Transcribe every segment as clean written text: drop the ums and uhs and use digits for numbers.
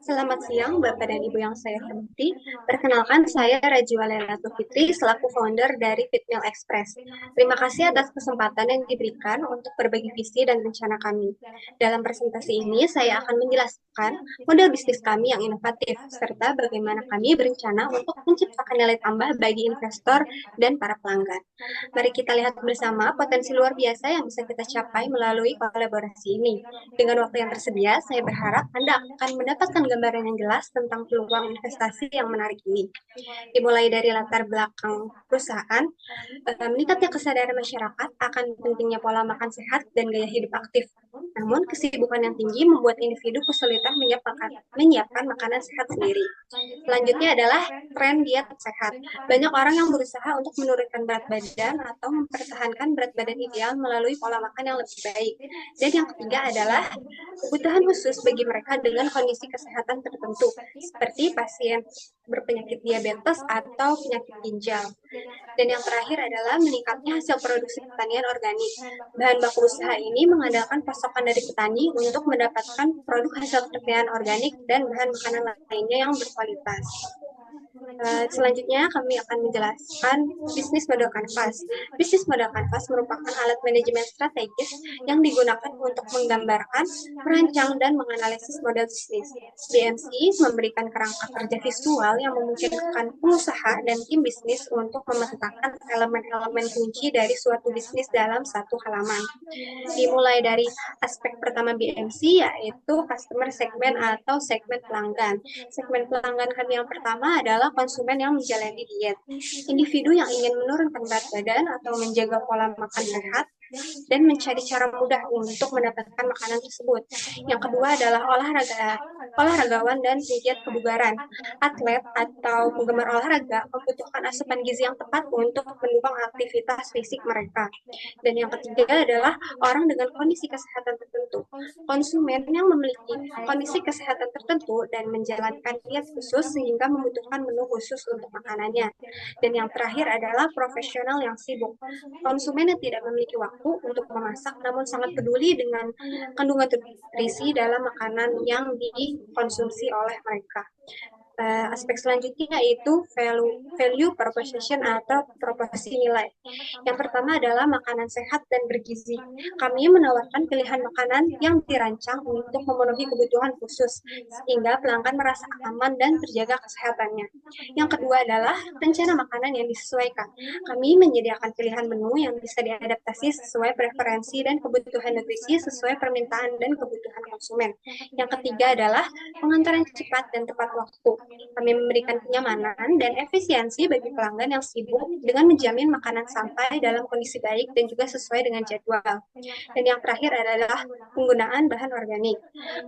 Selamat siang, Bapak dan Ibu yang saya hormati. Perkenalkan, saya Rajwa Lelatul Fitri, selaku founder dari Fitmil Express. Terima kasih atas kesempatan yang diberikan untuk berbagi visi dan rencana kami. Dalam presentasi ini, saya akan menjelaskan model bisnis kami yang inovatif, serta bagaimana kami berencana untuk menciptakan nilai tambah bagi investor dan para pelanggan. Mari kita lihat bersama potensi luar biasa yang bisa kita capai melalui kolaborasi ini. Dengan waktu yang tersedia, saya berharap Anda akan mendapatkan gambaran yang jelas tentang peluang investasi yang menarik ini. Dimulai dari latar belakang perusahaan, meningkatnya kesadaran masyarakat akan pentingnya pola makan sehat dan gaya hidup aktif. Namun, kesibukan yang tinggi membuat individu kesulitan menyiapkan makanan sehat sendiri. Selanjutnya adalah tren diet sehat. Banyak orang yang berusaha untuk menurunkan berat badan atau mempertahankan berat badan ideal melalui pola makan yang lebih baik. Dan yang ketiga adalah kebutuhan khusus bagi mereka dengan kondisi kesehatan tertentu, seperti pasien berpenyakit diabetes atau penyakit ginjal. Dan yang terakhir adalah meningkatnya hasil produksi pertanian organik. Bahan baku usaha ini mengandalkan pasokan dari petani untuk mendapatkan produk hasil pertanian organik dan bahan makanan lainnya yang berkualitas. Selanjutnya kami akan menjelaskan bisnis model kanvas. Bisnis model kanvas merupakan alat manajemen strategis yang digunakan untuk menggambarkan, merancang, dan menganalisis model bisnis. BMC memberikan kerangka kerja visual yang memungkinkan pengusaha dan tim bisnis untuk memetakan elemen-elemen kunci dari suatu bisnis dalam satu halaman. Dimulai dari aspek pertama BMC, yaitu customer segment atau segmen pelanggan. Segmen pelanggan kami yang pertama adalah konsumen yang menjalani diet. Individu yang ingin menurunkan berat badan atau menjaga pola makan sehat dan mencari cara mudah untuk mendapatkan makanan tersebut. Yang kedua adalah olahragawan dan pegiat kebugaran. Atlet atau penggemar olahraga membutuhkan asupan gizi yang tepat untuk mendukung aktivitas fisik mereka. Dan yang ketiga adalah orang dengan kondisi kesehatan tertentu. Konsumen yang memiliki kondisi kesehatan tertentu dan menjalankan diet khusus sehingga membutuhkan menu khusus untuk makanannya. Dan yang terakhir adalah profesional yang sibuk. Konsumen yang tidak memiliki waktu untuk memasak namun sangat peduli dengan kandungan nutrisi dalam makanan yang dikonsumsi oleh mereka. Aspek selanjutnya yaitu value proposition atau proporsi nilai. Yang pertama adalah makanan sehat dan bergizi. Kami menawarkan pilihan makanan yang dirancang untuk memenuhi kebutuhan khusus, sehingga pelanggan merasa aman dan terjaga kesehatannya. Yang kedua adalah rencana makanan yang disesuaikan. Kami menyediakan pilihan menu yang bisa diadaptasi sesuai preferensi dan kebutuhan nutrisi sesuai permintaan dan kebutuhan konsumen. Yang ketiga adalah pengantaran cepat dan tepat waktu. Kami memberikan kenyamanan dan efisiensi bagi pelanggan yang sibuk dengan menjamin makanan sampai dalam kondisi baik dan juga sesuai dengan jadwal. Dan yang terakhir adalah penggunaan bahan organik.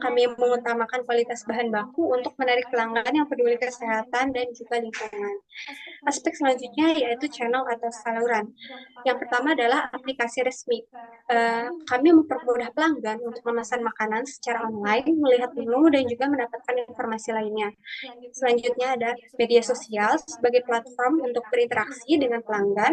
Kami mengutamakan kualitas bahan baku untuk menarik pelanggan yang peduli kesehatan dan juga lingkungan. Aspek selanjutnya yaitu channel atau saluran. Yang pertama adalah aplikasi resmi. Kami mempermudah pelanggan untuk memesan makanan secara online, melihat menu, dan juga mendapatkan informasi lainnya. Selanjutnya ada media sosial sebagai platform untuk berinteraksi dengan pelanggan,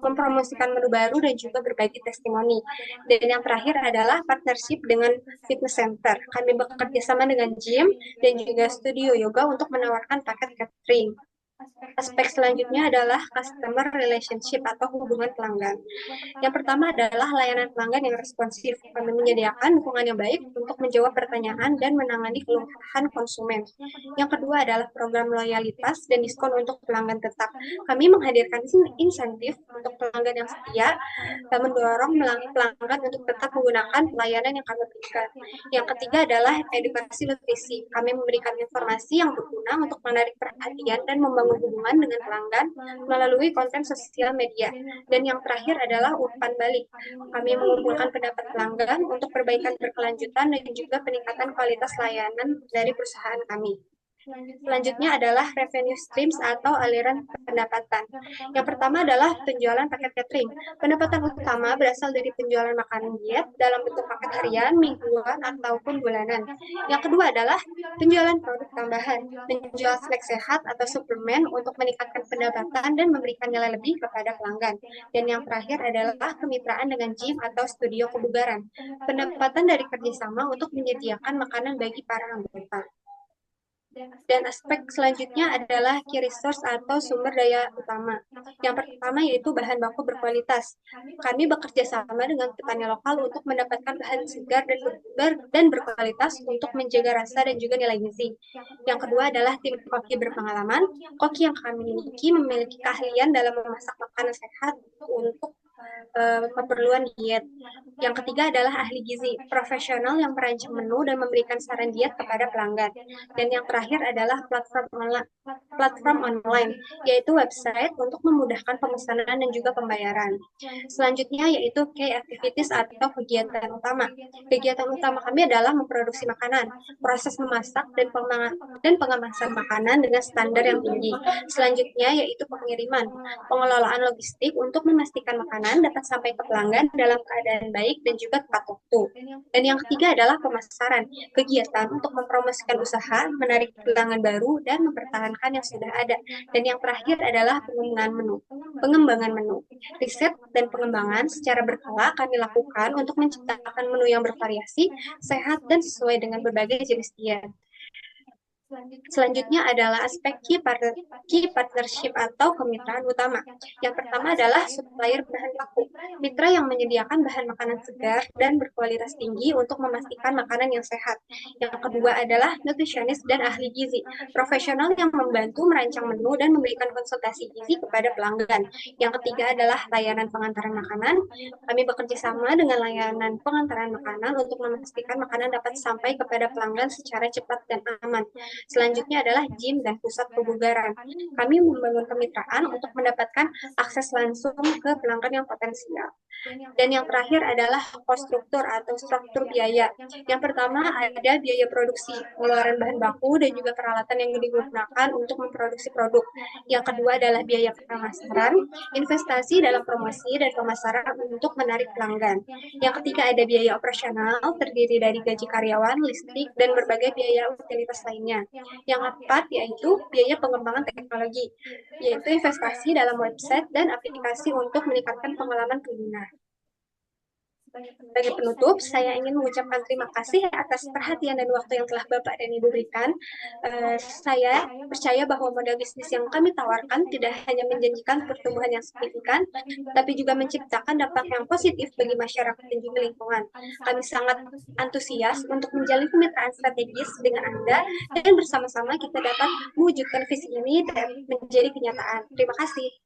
mempromosikan menu baru, dan juga berbagi testimoni. Dan yang terakhir adalah partnership dengan fitness center. Kami bekerja sama dengan gym dan juga studio yoga untuk menawarkan paket catering. Aspek selanjutnya adalah customer relationship atau hubungan pelanggan. Yang pertama adalah layanan pelanggan yang responsif. Kami menyediakan dukungan yang baik untuk menjawab pertanyaan dan menangani keluhan konsumen. Yang kedua adalah program loyalitas dan diskon untuk pelanggan tetap. Kami menghadirkan insentif untuk pelanggan yang setia dan mendorong pelanggan untuk tetap menggunakan pelayanan yang kami berikan. Yang ketiga adalah edukasi nutrisi. Kami memberikan informasi yang berguna untuk menarik perhatian dan membangun hubungan dengan pelanggan melalui konten sosial media. Dan yang terakhir adalah umpan balik. Kami mengumpulkan pendapat pelanggan untuk perbaikan berkelanjutan dan juga peningkatan kualitas layanan dari perusahaan kami. Selanjutnya adalah revenue streams atau aliran pendapatan. Yang pertama adalah penjualan paket catering. Pendapatan utama berasal dari penjualan makanan diet dalam bentuk paket harian, mingguan, ataupun bulanan. Yang kedua adalah penjualan produk tambahan, menjual snack sehat atau suplemen untuk meningkatkan pendapatan dan memberikan nilai lebih kepada pelanggan. Dan yang terakhir adalah kemitraan dengan gym atau studio kebugaran. Pendapatan dari kerjasama untuk menyediakan makanan bagi para anggota. Dan aspek selanjutnya adalah key resource atau sumber daya utama. Yang pertama yaitu bahan baku berkualitas. Kami bekerja sama dengan petani lokal untuk mendapatkan bahan segar dan berkualitas untuk menjaga rasa dan juga nilai gizi. Yang kedua adalah tim koki berpengalaman. Koki yang kami miliki memiliki keahlian dalam memasak makanan sehat untuk keperluan diet. Yang ketiga adalah ahli gizi, profesional yang merancang menu dan memberikan saran diet kepada pelanggan. Dan yang terakhir adalah platform online, yaitu website untuk memudahkan pemesanan dan juga pembayaran. Selanjutnya yaitu key activities atau kegiatan utama. Kegiatan utama kami adalah memproduksi makanan, proses memasak dan pengemasan makanan dengan standar yang tinggi. Selanjutnya yaitu pengiriman, pengelolaan logistik untuk memastikan makanan dapat sampai ke pelanggan dalam keadaan baik dan juga tepat waktu. Dan yang ketiga adalah pemasaran, kegiatan untuk mempromosikan usaha, menarik pelanggan baru, dan mempertahankan yang sudah ada. Dan yang terakhir adalah pengembangan menu. Riset dan pengembangan secara berkala kami lakukan untuk menciptakan menu yang bervariasi, sehat, dan sesuai dengan berbagai jenis diet. Selanjutnya adalah aspek key partnership atau kemitraan utama. Yang pertama adalah supplier bahan baku, mitra yang menyediakan bahan makanan segar dan berkualitas tinggi untuk memastikan makanan yang sehat. Yang kedua adalah nutritionist dan ahli gizi, profesional yang membantu merancang menu dan memberikan konsultasi gizi kepada pelanggan. Yang ketiga adalah layanan pengantaran makanan. Kami bekerja sama dengan layanan pengantaran makanan untuk memastikan makanan dapat sampai kepada pelanggan secara cepat dan aman. Selanjutnya adalah gym dan pusat kebugaran. Kami membangun kemitraan untuk mendapatkan akses langsung ke pelanggan yang potensial. Dan yang terakhir adalah cost struktur atau struktur biaya. Yang pertama ada biaya produksi, pengeluaran bahan baku, dan juga peralatan yang digunakan untuk memproduksi produk. Yang kedua adalah biaya pemasaran, investasi dalam promosi dan pemasaran untuk menarik pelanggan. Yang ketiga ada biaya operasional, terdiri dari gaji karyawan, listrik, dan berbagai biaya utilitas lainnya. Yang keempat yaitu biaya pengembangan teknologi, yaitu investasi dalam website dan aplikasi untuk meningkatkan pengalaman pengguna. Sebagai penutup, saya ingin mengucapkan terima kasih atas perhatian dan waktu yang telah Bapak dan Ibu berikan. Saya percaya bahwa model bisnis yang kami tawarkan tidak hanya menjanjikan pertumbuhan yang signifikan, tapi juga menciptakan dampak yang positif bagi masyarakat dan juga lingkungan. Kami sangat antusias untuk menjalin kemitraan strategis dengan Anda, dan bersama-sama kita dapat mewujudkan visi ini dan menjadi kenyataan. Terima kasih.